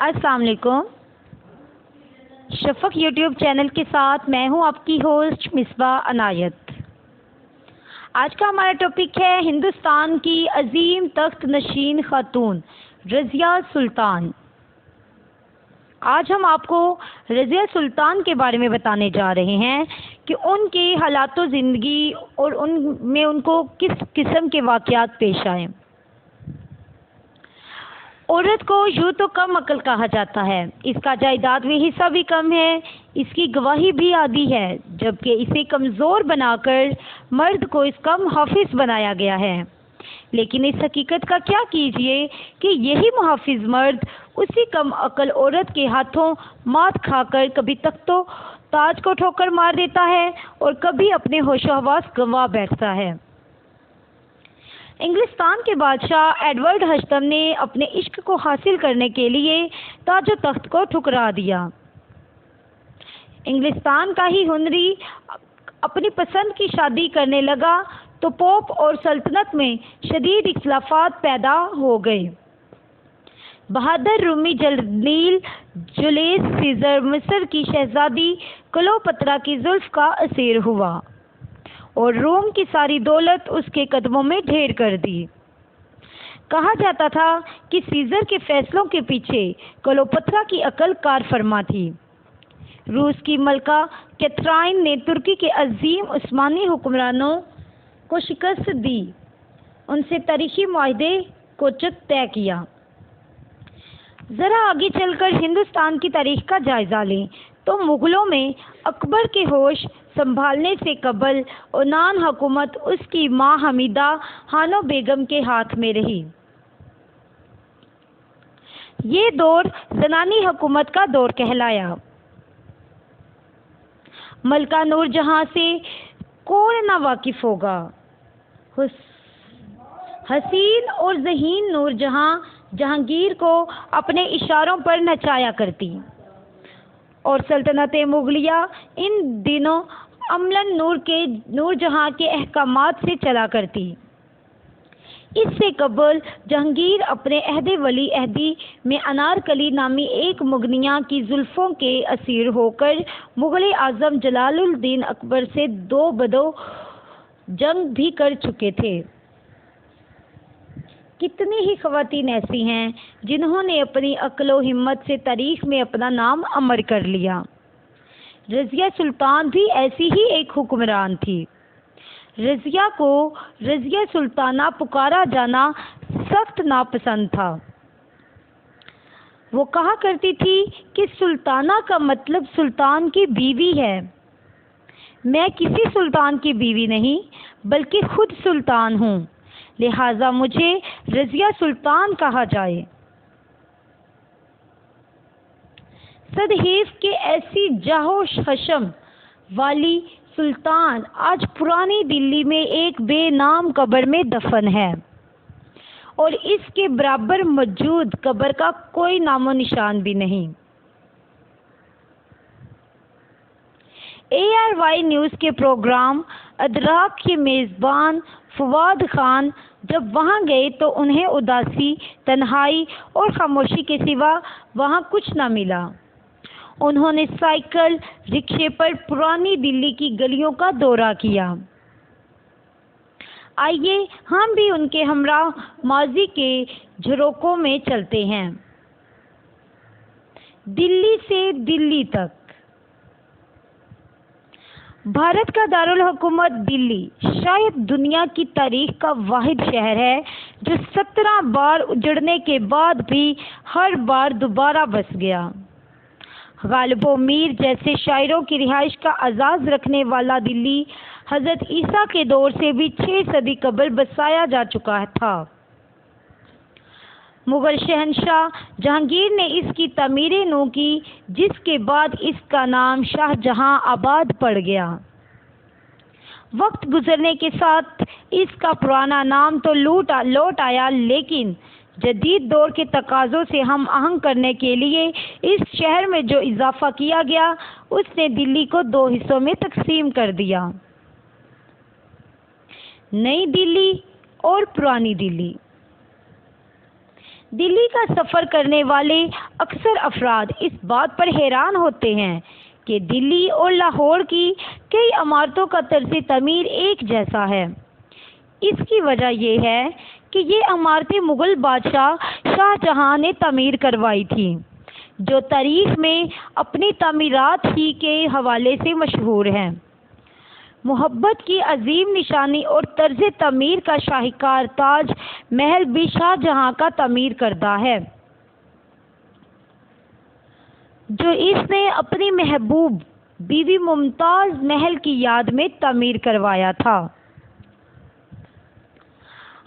السلام علیکم. شفق YouTube channel کے ساتھ میں ہوں آپ کی ہوسٹ مصباح عنایت. آج کا ہمارا ٹاپک ہے ہندوستان کی عظیم تخت نشین خاتون رضیہ سلطان. آج ہم آپ کو رضیہ سلطان کے بارے میں بتانے جا رہے ہیں کہ ان کے حالات و زندگی اور ان کو کس قسم کے واقعات پیش آئے. عورت کو یوں تو کم عقل کہا جاتا ہے، اس کا جائیداد میں حصہ بھی کم ہے، اس کی گواہی بھی آدھی ہے، جبکہ اسے کمزور بنا کر مرد کو اس کا محافظ بنایا گیا ہے. لیکن اس حقیقت کا کیا کیجیے کہ یہی محافظ مرد اسی کم عقل عورت کے ہاتھوں مات کھا کر کبھی تخت و تاج کو ٹھوکر مار دیتا ہے اور کبھی اپنے ہوش و حواس گنوا بیٹھتا ہے. انگلستان کے بادشاہ ایڈورڈ ہشتم نے اپنے عشق کو حاصل کرنے کے لیے تاج و تخت کو ٹھکرا دیا. انگلستان کا ہی ہنری اپنی پسند کی شادی کرنے لگا تو پوپ اور سلطنت میں شدید اختلافات پیدا ہو گئے. بہادر رومی جنرل جولیس سیزر مصر کی شہزادی کلوپترا کی زلف کا اسیر ہوا اور روم کی ساری دولت اس کے قدموں میں ڈھیر کر دی. کہا جاتا تھا کہ سیزر کے فیصلوں کے پیچھے کلوپترا کی عقل کار فرما تھی. روس کی ملکہ کیتھرائن نے ترکی کے عظیم عثمانی حکمرانوں کو شکست دی، ان سے تاریخی معاہدے کو چک طے کیا. ذرا آگے چل کر ہندوستان کی تاریخ کا جائزہ لیں تو مغلوں میں اکبر کے ہوش سنبھالنے سے قبل عمان حکومت اس کی ماں حمیدہ خانو بیگم کے ہاتھ میں رہی. یہ دور زنانی حکومت کا دور کہلایا. ملکہ نور جہاں سے کون نہ واقف ہوگا. حسین اور ذہین نور جہاں جہانگیر کو اپنے اشاروں پر نچایا کرتی اور سلطنت مغلیہ ان دنوں عملاً نور جہاں کے احکامات سے چلا کرتی. اس سے قبل جہانگیر اپنے عہد ولی عہدی میں انارکلی نامی ایک مغنیہ کی زلفوں کے اسیر ہو کر مغل اعظم جلال الدین اکبر سے 2 بدو جنگ بھی کر چکے تھے. کتنی ہی خواتین ایسی ہیں جنہوں نے اپنی عقل و ہمت سے تاریخ میں اپنا نام امر کر لیا. رضیہ سلطان بھی ایسی ہی ایک حکمران تھی. رضیہ کو رضیہ سلطانہ پکارا جانا سخت ناپسند تھا. وہ کہا کرتی تھی کہ سلطانہ کا مطلب سلطان کی بیوی ہے. میں کسی سلطان کی بیوی نہیں بلکہ خود سلطان ہوں، لہذا مجھے رضیہ سلطان کہا جائے. صدحیف کہ ایسی جاہ و حشم والی سلطان آج پرانی دلی میں ایک بے نام قبر میں دفن ہے اور اس کے برابر موجود قبر کا کوئی نام و نشان بھی نہیں. ARY نیوز کے پروگرام ادراک کے میزبان فواد خان جب وہاں گئے تو انہیں اداسی، تنہائی اور خاموشی کے سوا وہاں کچھ نہ ملا. انہوں نے سائیکل رکشے پر پرانی دلی کی گلیوں کا دورہ کیا. آئیے ہم بھی ان کے ہمراہ ماضی کے جھروکوں میں چلتے ہیں. دلی سے دلی تک. بھارت کا دارالحکومت دلی شاید دنیا کی تاریخ کا واحد شہر ہے جو 17 بار اجڑنے کے بعد بھی ہر بار دوبارہ بس گیا. غالب و میر جیسے شاعروں کی رہائش کا اعزاز رکھنے والا دلی حضرت عیسیٰ کے دور سے بھی 6 صدی قبل بسایا جا چکا تھا. مغل شہنشاہ جہانگیر نے اس کی تعمیر نو کی، جس کے بعد اس کا نام شاہ جہاں آباد پڑ گیا. وقت گزرنے کے ساتھ اس کا پرانا نام تو لوٹ آیا، لیکن جدید دور کے تقاضوں سے ہم آہنگ کرنے کے لیے اس شہر میں جو اضافہ کیا گیا اس نے دلی کو 2 حصوں میں تقسیم کر دیا: نئی دلی اور پرانی دلی. دلی کا سفر کرنے والے اکثر افراد اس بات پر حیران ہوتے ہیں کہ دلی اور لاہور کی کئی عمارتوں کا طرز تعمیر ایک جیسا ہے۔ اس کی وجہ یہ ہے کہ یہ عمارتیں مغل بادشاہ شاہ جہاں نے تعمیر کروائی تھیں، جو تاریخ میں اپنی تعمیرات ہی کے حوالے سے مشہور ہیں۔ محبت کی عظیم نشانی اور طرز تعمیر کا شاہکار تاج محل بھی شاہ جہاں کا تعمیر کردہ ہے، جو اس نے اپنی محبوب بیوی ممتاز محل کی یاد میں تعمیر کروایا تھا۔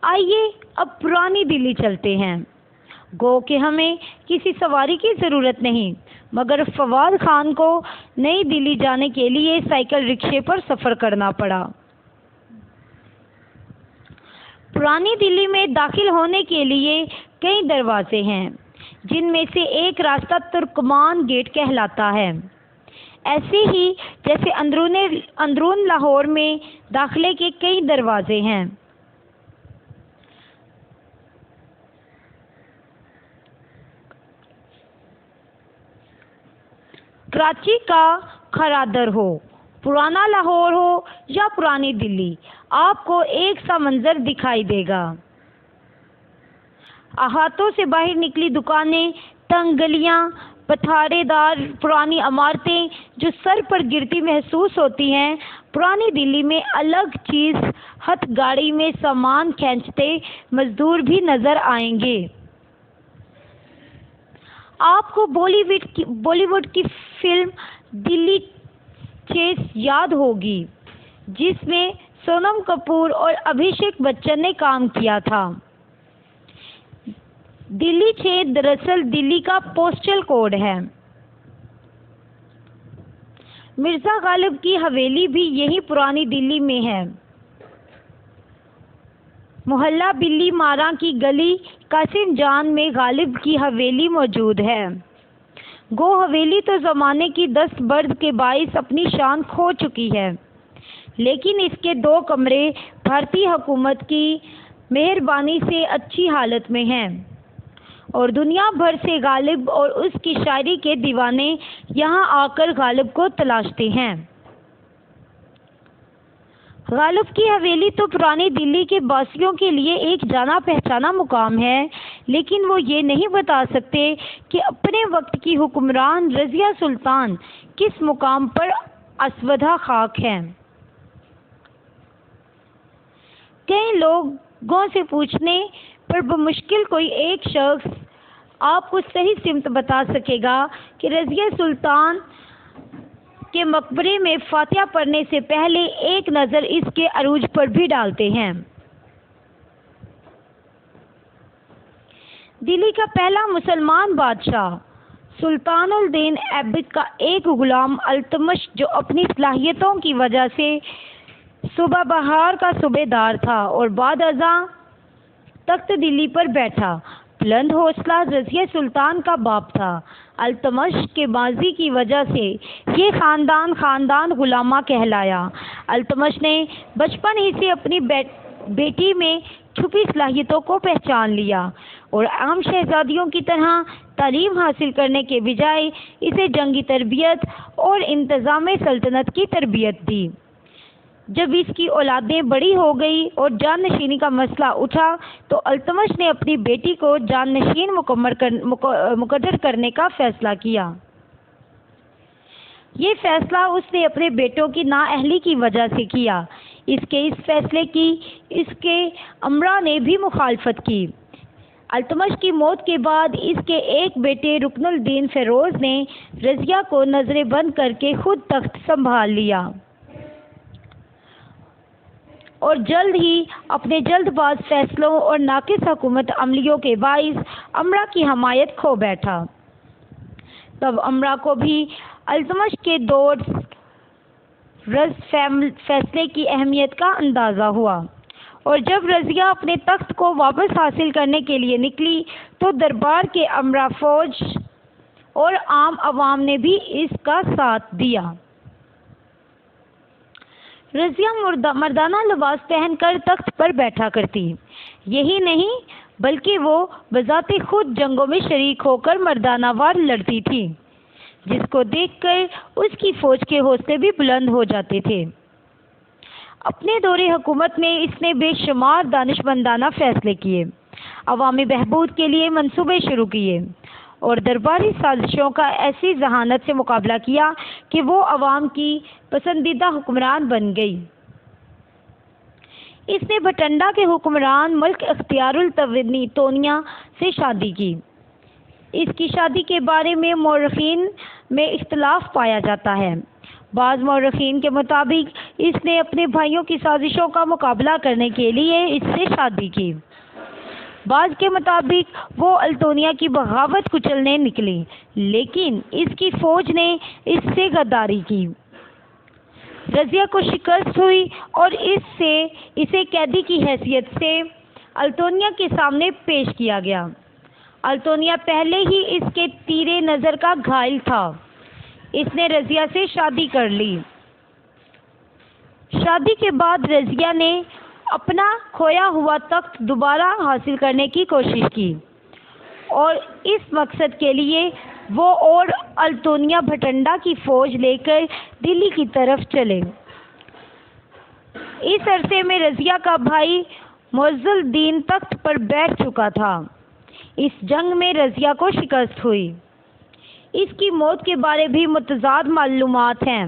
آئیے اب پرانی دلی چلتے ہیں۔ گو کہ ہمیں کسی سواری کی ضرورت نہیں، مگر فواد خان کو نئی دلی جانے کے لیے سائیکل رکشے پر سفر کرنا پڑا۔ پرانی دلی میں داخل ہونے کے لیے کئی دروازے ہیں، جن میں سے ایک راستہ ترکمان گیٹ کہلاتا ہے، ایسے ہی جیسے اندرون لاہور میں داخلے کے کئی دروازے ہیں۔ کراچی کا کھرادر ہو، پرانا لاہور ہو یا پرانی دلی، آپ کو ایک سا منظر دکھائی دے گا۔ احاطوں سے باہر نکلی دکانیں، تنگ گلیاں، پتھارے دار پرانی عمارتیں جو سر پر گرتی محسوس ہوتی ہیں۔ پرانی دلی میں الگ چیز ہتھ گاڑی میں سامان کھینچتے مزدور بھی نظر آئیں گے۔ آپ کو بالی ووڈ کی فلم دلی چیز یاد ہوگی، جس میں سونم کپور اور ابھیشیک بچن نے کام کیا تھا۔ دلی چیز دراصل دلی کا پوسٹل کوڈ ہے۔ مرزا غالب کی حویلی بھی یہی پرانی دلی میں ہے۔ محلہ بلی ماراں کی گلی قاسم جان میں غالب کی حویلی موجود ہے۔ گو حویلی تو زمانے کی دست برد کے باعث اپنی شان کھو چکی ہے، لیکن اس کے 2 کمرے بھارتی حکومت کی مہربانی سے اچھی حالت میں ہیں، اور دنیا بھر سے غالب اور اس کی شاعری کے دیوانے یہاں آ کر غالب کو تلاشتے ہیں۔ غالب کی حویلی تو پرانی دلی کے باسیوں کے لیے ایک جانا پہچانا مقام ہے، لیکن وہ یہ نہیں بتا سکتے کہ اپنے وقت کی حکمران رضیہ سلطان کس مقام پر آسودہ خاک ہیں۔ کئی لوگوں سے پوچھنے پر بمشکل کوئی ایک شخص آپ کو صحیح سمت بتا سکے گا کہ رضیہ سلطان کے مقبرے میں فاتحہ پڑھنے سے پہلے ایک نظر اس کے عروج پر بھی ڈالتے ہیں۔ دلی کا پہلا مسلمان بادشاہ سلطان الدین ایبک کا ایک غلام التمش، جو اپنی صلاحیتوں کی وجہ سے صوبہ بہار کا صوبے دار تھا اور بعد ازاں تخت دلی پر بیٹھا، بلند حوصلہ رضیہ سلطان کا باپ تھا۔ التمش کے ماضی کی وجہ سے یہ خاندان غلامہ کہلایا۔ التمش نے بچپن ہی سے اپنی بیٹی میں چھپی صلاحیتوں کو پہچان لیا اور عام شہزادیوں کی طرح تعلیم حاصل کرنے کے بجائے اسے جنگی تربیت اور انتظام سلطنت کی تربیت دی۔ جب اس کی اولادیں بڑی ہو گئی اور جان نشینی کا مسئلہ اٹھا تو التمش نے اپنی بیٹی کو جان نشین مقرر کرنے کا فیصلہ کیا۔ یہ فیصلہ اس نے اپنے بیٹوں کی نااہلی کی وجہ سے کیا۔ اس فیصلے کی اس کے امراء نے بھی مخالفت کی۔ التمش کی موت کے بعد اس کے ایک بیٹے رکن الدین فیروز نے رضیہ کو نظر بند کر کے خود تخت سنبھال لیا اور جلد ہی اپنے جلد باز فیصلوں اور ناقص حکومت عملیوں کے باعث امراء کی حمایت کھو بیٹھا۔ تب امراء کو بھی التمش کے دور رز فیصلے کی اہمیت کا اندازہ ہوا، اور جب رضیہ اپنے تخت کو واپس حاصل کرنے کے لیے نکلی تو دربار کے امراء، فوج اور عام عوام نے بھی اس کا ساتھ دیا۔ رضیہ مردانہ لباس پہن کر تخت پر بیٹھا کرتی۔ یہی نہیں بلکہ وہ بذات خود جنگوں میں شریک ہو کر مردانہ وار لڑتی تھی، جس کو دیکھ کر اس کی فوج کے حوصلے بھی بلند ہو جاتے تھے۔ اپنے دور حکومت میں اس نے بے شمار دانشمندانہ فیصلے کیے، عوامی بہبود کے لیے منصوبے شروع کیے اور درباری سازشوں کا ایسی ذہانت سے مقابلہ کیا کہ وہ عوام کی پسندیدہ حکمران بن گئی۔ اس نے بھٹنڈا کے حکمران ملک اختیار التونیہ سے شادی کی۔ اس کی شادی کے بارے میں مورخین میں اختلاف پایا جاتا ہے۔ بعض مورخین کے مطابق اس نے اپنے بھائیوں کی سازشوں کا مقابلہ کرنے کے لیے اس سے شادی کی۔ بعض کے مطابق وہ التونیہ کی بغاوت کچلنے نکلی، لیکن اس کی فوج نے اس سے غداری کی۔ رضیہ کو شکست ہوئی اور اسے قیدی کی حیثیت سے التونیہ کے سامنے پیش کیا گیا۔ التونیہ پہلے ہی اس کے تیرے نظر کا گھائل تھا۔ اس نے رضیہ سے شادی کر لی۔ شادی کے بعد رضیہ نے اپنا کھویا ہوا تخت دوبارہ حاصل کرنے کی کوشش کی اور اس مقصد کے لیے وہ اور التونیہ بھٹنڈا کی فوج لے کر دلی کی طرف چلے۔ اس عرصے میں رضیہ کا بھائی معز الدین تخت پر بیٹھ چکا تھا۔ اس جنگ میں رضیہ کو شکست ہوئی۔ اس کی موت کے بارے بھی متضاد معلومات ہیں۔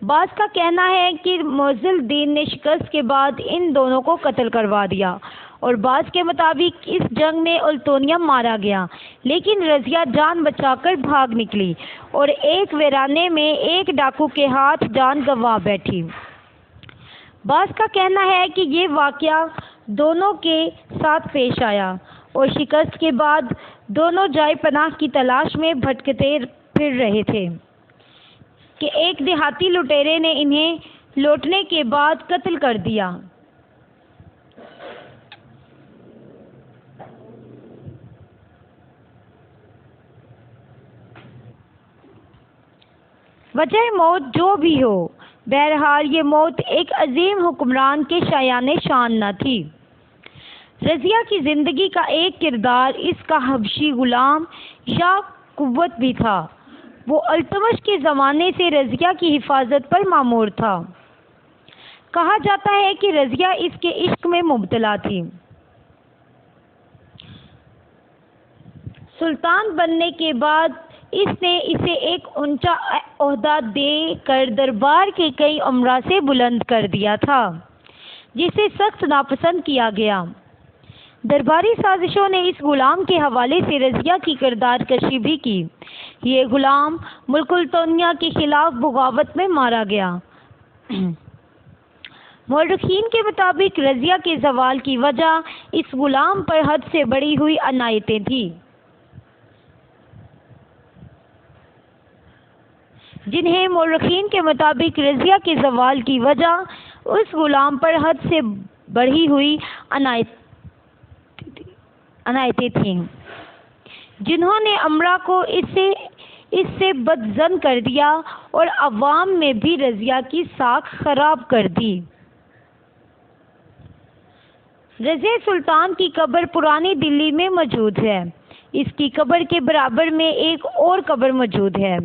بعض کا کہنا ہے کہ معز الدین نے شکست کے بعد ان دونوں کو قتل کروا دیا اور بعض کے مطابق اس جنگ میں التونیہ مارا گیا، لیکن رضیہ جان بچا کر بھاگ نکلی اور ایک ویرانے میں ایک ڈاکو کے ہاتھ جان گنوا بیٹھی۔ بعض کا کہنا ہے کہ یہ واقعہ دونوں کے ساتھ پیش آیا اور شکست کے بعد دونوں جائے پناہ کی تلاش میں بھٹکتے پھر رہے تھے کہ ایک دیہاتی لٹیرے نے انہیں لوٹنے کے بعد قتل کر دیا۔ وجہ موت جو بھی ہو، بہرحال یہ موت ایک عظیم حکمران کے شایان شان نہ تھی۔ رضیہ کی زندگی کا ایک کردار اس کا حبشی غلام یا قوت بھی تھا۔ وہ التمش کے زمانے سے رضیہ کی حفاظت پر مامور تھا۔ کہا جاتا ہے کہ رضیہ اس کے عشق میں مبتلا تھی۔ سلطان بننے کے بعد اس نے اسے ایک اونچا عہدہ دے کر دربار کے کئی امراء سے بلند کر دیا تھا، جسے سخت ناپسند کیا گیا۔ درباری سازشوں نے اس غلام کے حوالے سے رضیہ کی کردار کشی بھی کی۔ یہ غلام ملک التونیہ کے خلاف بغاوت میں مارا گیا۔ مورخین کے مطابق رضیہ کے زوال کی وجہ اس غلام پر حد سے بڑھی ہوئی عنایتیں تھیں، جنہیں مورخین کے مطابق رضیہ کے زوال کی وجہ اس غلام پر حد سے بڑھی ہوئی عنایتیں تھیں، جنہوں نے امراء کو اس سے بدظن کر دیا اور عوام میں بھی رضیہ کی ساکھ خراب کر دی۔ رضیہ سلطان کی قبر پرانی دلی میں موجود ہے۔ اس کی قبر کے برابر میں ایک اور قبر موجود ہے،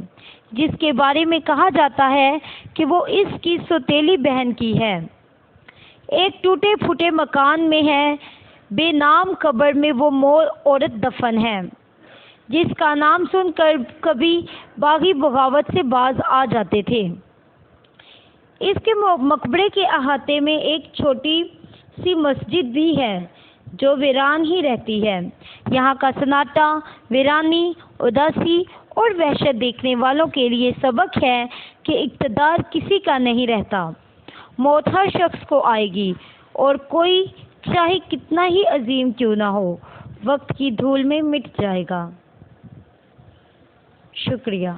جس کے بارے میں کہا جاتا ہے کہ وہ اس کی سوتیلی بہن کی ہے۔ ایک ٹوٹے پھوٹے مکان میں ہے بے نام قبر میں وہ مور عورت دفن ہے، جس کا نام سن کر کبھی باغی بغاوت سے باز آ جاتے تھے۔ اس کے مقبرے کے احاطے میں ایک چھوٹی سی مسجد بھی ہے جو ویران ہی رہتی ہے۔ یہاں کا سناٹا، ویرانی، اداسی اور وحشت دیکھنے والوں کے لیے سبق ہے کہ اقتدار کسی کا نہیں رہتا۔ موت ہر شخص کو آئے گی اور کوئی چاہے کتنا ہی عظیم کیوں نہ ہو، وقت کی دھول میں مٹ جائے گا۔ شکریہ۔